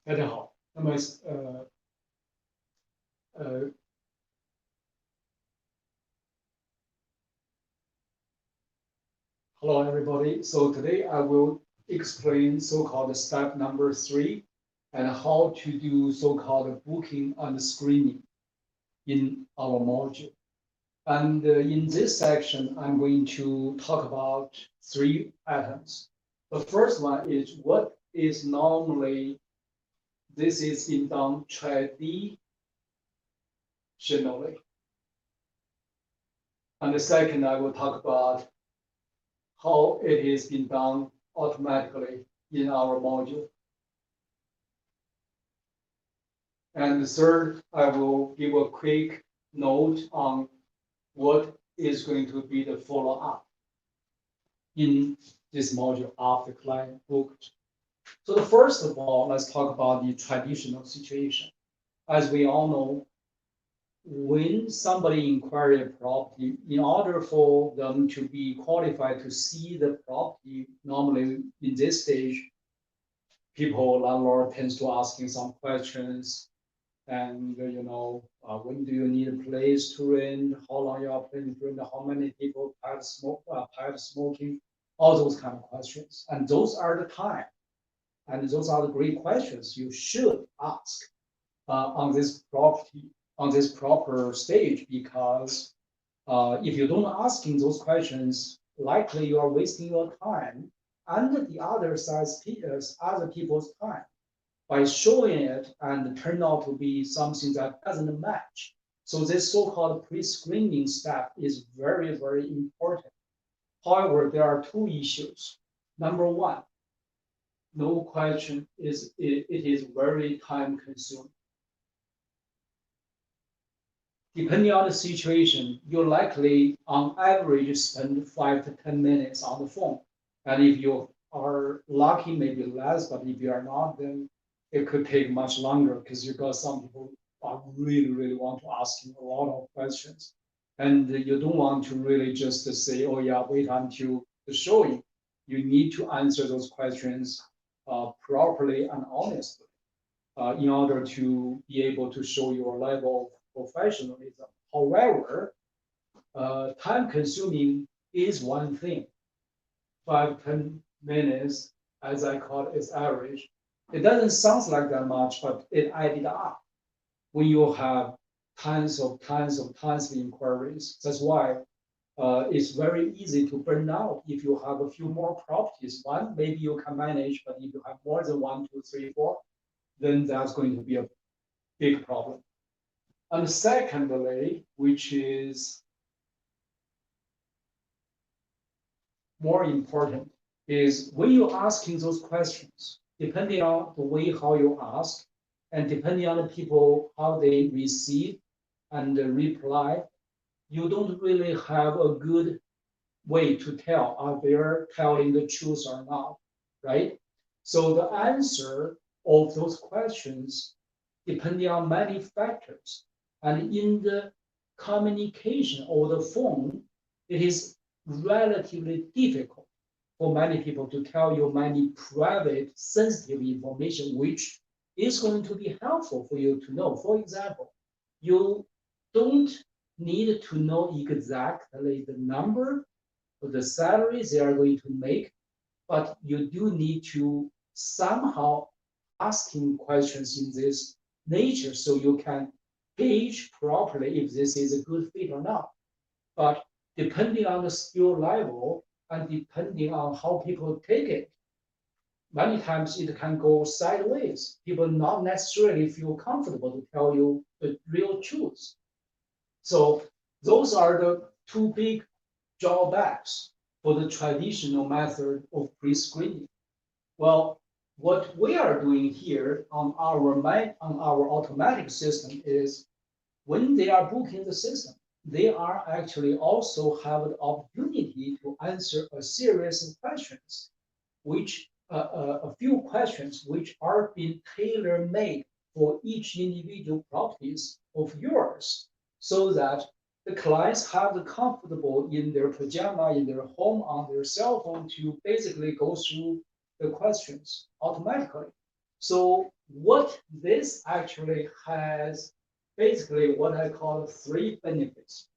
大家好。那么呃 hello everybody. So today I will explain so-called step number 3 and how to do so-called booking and screening in our module. And in this section, I'm going to talk about 3 items. The first one is what is normally this is being done traditionally. And the second, I will talk about how it is being done automatically in our module. And the third, I will give a quick note on what is going to be the follow-up in this module after client booked. So the first of all, let's talk about the traditional situation. As we all know, when somebody inquires a property, in order for them to be qualified to see the property, normally in this stage, people, landlord tends to asking some questions, and when do you need a place to rent? How long you are planning to rent? How many people tired smoking? All those kind of questions, and those are the time, and those are the great questions you should ask on this property on this proper stage, because if you don't asking those questions, likely you are wasting your time and the other side's other people's time by showing it and turn out to be something that doesn't match. So this so-called pre-screening step is very, very important. However, there are two issues. Number one, no question is it is very time consuming. Depending on the situation, you likely on average spend 5 to 10 minutes on the phone. And if you are lucky, maybe less, but if you are not, then it could take much longer because you got some people are really, really want to ask you a lot of questions. And you don't want to really just say, oh yeah, wait until the showing. You need to answer those questions properly and honestly in order to be able to show your level of professionalism. However, time consuming is one thing. 5 to 10 minutes, as I call it, is average. It doesn't sound like that much, but it added up when you have tons of inquiries. That's why it's very easy to burn out if you have a few more properties. One, maybe you can manage, but if you have more than 1, 2, 3, 4, then that's going to be a big problem. And secondly, which is more important, is when you're asking those questions, depending on the way how you ask, and depending on the people how they receive and reply, you don't really have a good way to tell are they telling the truth or not, right? So the answer of those questions depending on many factors. And in the communication over the phone, it is relatively difficult for many people to tell you many private, sensitive information, which is going to be helpful for you to know. For example, you don't need to know exactly the number of the salary they are going to make, but you do need to somehow asking questions in this nature so you can gauge properly if this is a good fit or not. But depending on the skill level and depending on how people take it, many times it can go sideways. People not necessarily feel comfortable to tell you the real truth. So those are the two big drawbacks for the traditional method of pre-screening. Well, what we are doing here on our automatic system is when they are booking the system, they are actually also have the opportunity to answer a series of questions, which a few questions which are being tailor-made for each individual properties of yours, so that the clients have the comfortable in their pajama, in their home, on their cell phone to basically go through the questions automatically. So what this actually has, basically what I call 3 benefits.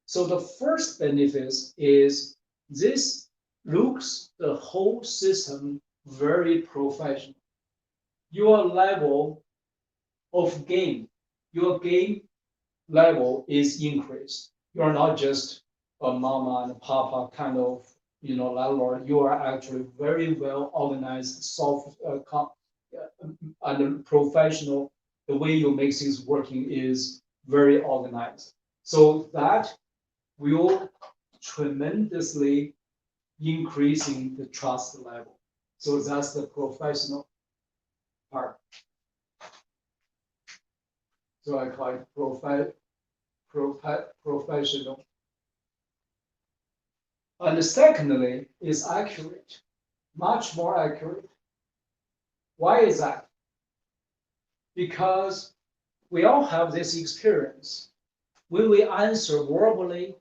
So the first benefit is this looks the whole system very professional. Your level of game, your game level is increased. You're not just a mama and papa kind of landlord. You are actually very well organized, soft, and professional. The way you make things working is very organized. So that will tremendously increasing the trust level. So that's the professional part. So I call it professional. And secondly, is accurate, much more accurate. Why is that? Because we all have this experience. When we answer verbally,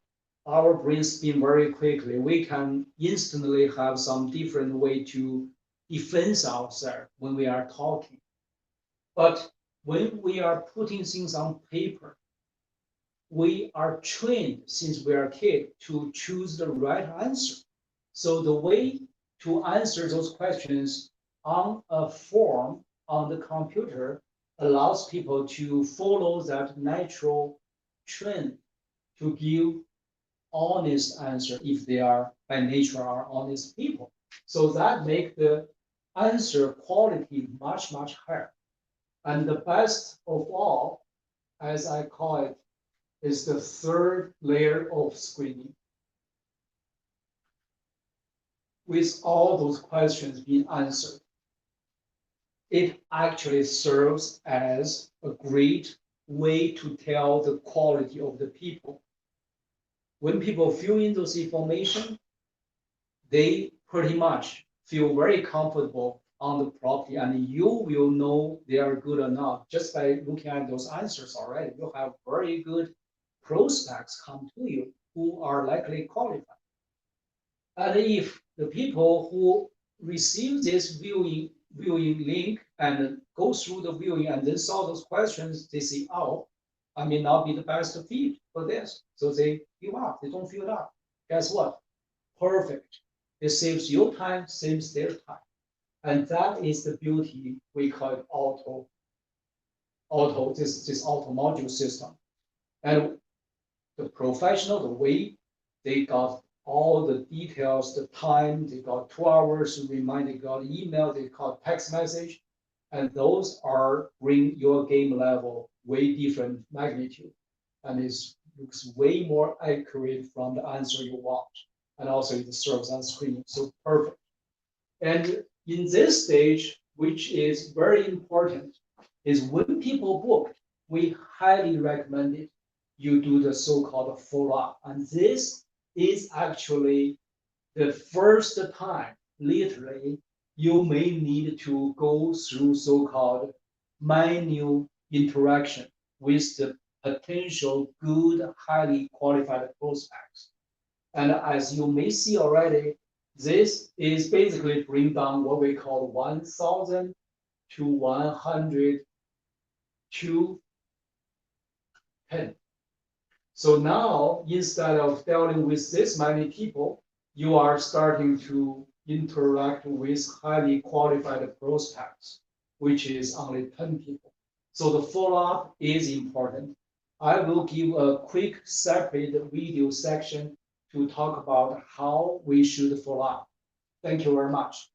our brains spin very quickly. We can instantly have some different way to defend ourselves when we are talking. But when we are putting things on paper, we are trained since we are a kid to choose the right answer. So the way to answer those questions on a form on the computer allows people to follow that natural trend to give honest answer if they are by nature are honest people. So that make the answer quality much, much higher. And the best of all, as I call it, is the third layer of screening. With all those questions being answered, it actually serves as a great way to tell the quality of the people. When people fill in those information, they pretty much feel very comfortable on the property, and you will know they are good or not just by looking at those answers already. You have very good prospects come to you who are likely qualified. And if the people who receive this viewing link and go through the viewing and then solve those questions, they say, oh, I may not be the best fit for this. So they give up, they don't fill it up. Guess what? Perfect. It saves your time, saves their time. And that is the beauty we call it this auto module system. And the professional, the way they got all the details, the time, they got 2 hours to remind, they got email, they got text message, and those are bring your game level way different magnitude. And it looks way more accurate from the answer you want. And also it serves on screen, so perfect. And in this stage, which is very important, is when people book, we highly recommend it. You do the so-called follow-up. And this is actually the first time, literally, you may need to go through so-called manual interaction with the potential good, highly qualified prospects. And as you may see already, this is basically bring down what we call 1,000 to 100 to 10. So now, instead of dealing with this many people, you are starting to interact with highly qualified prospects, which is only 10 people. So the follow-up is important. I will give a quick separate video section to talk about how we should follow up. Thank you very much.